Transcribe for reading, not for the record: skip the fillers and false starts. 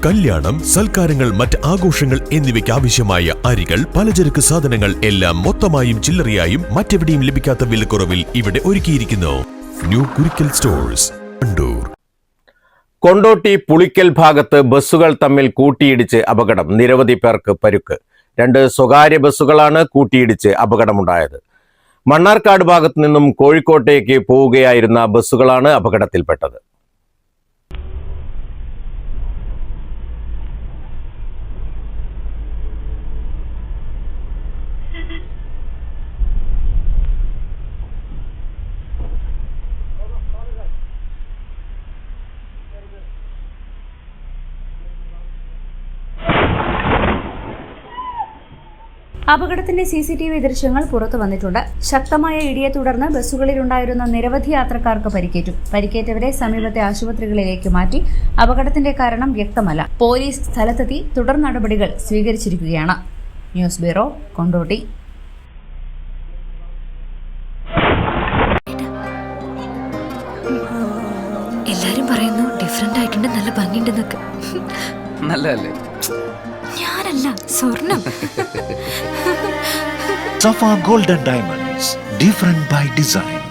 കല്യാണം, സൽക്കാരങ്ങൾ, മറ്റ് ആഘോഷങ്ങൾ എന്നിവയ്ക്ക് ആവശ്യമായ അരികൾ, പലചരക്ക് സാധനങ്ങൾ എല്ലാം മൊത്തമായും ചില്ലറയായും മറ്റെവിടെയും ലഭിക്കാത്ത വിലക്കുറവിൽ ഇവിടെ ഒരുക്കിയിരിക്കുന്നു. New Kurikkal stores, Wandoor. കൊണ്ടോട്ടി പുളിക്കൽ ഭാഗത്ത് ബസ്സുകൾ തമ്മിൽ കൂട്ടിയിടിച്ച് അപകടം. നിരവധി പേർക്ക് പരുക്ക്. 2 സ്വകാര്യ ബസ്സുകളാണ് കൂട്ടിയിടിച്ച് അപകടമുണ്ടായത്. മണ്ണാർക്കാട് ഭാഗത്തു നിന്നും കോഴിക്കോട്ടേക്ക് പോവുകയായിരുന്ന ബസ്സുകളാണ് അപകടത്തിൽപ്പെട്ടത്. അപകടത്തിന്റെ CCTV ദൃശ്യങ്ങൾ പുറത്തു വന്നിട്ടുണ്ട്. ശക്തമായ ഇടിയെ തുടർന്ന് ബസ്സുകളിലുണ്ടായിരുന്ന നിരവധി യാത്രക്കാർക്ക് പരിക്കേറ്റു. പരിക്കേറ്റവരെ സമീപത്തെ ആശുപത്രികളിലേക്ക് മാറ്റി. അപകടത്തിന്റെ കാരണം വ്യക്തമല്ല. പോലീസ് സ്ഥലത്തെത്തി തുടർ നടപടികൾ സ്വീകരിച്ചിരിക്കുകയാണ്. News bureau, Kondotty. എല്ലാരും പറയുന്നു ഡിഫറെന്റ് ആയിട്ടുണ്ട്, നല്ല ഭംഗിയുണ്ടെന്നൊക്കെ. നല്ലതല്ലേ? ഞാനല്ല, സ്വർണം. Safa Gold and Diamonds, different by design.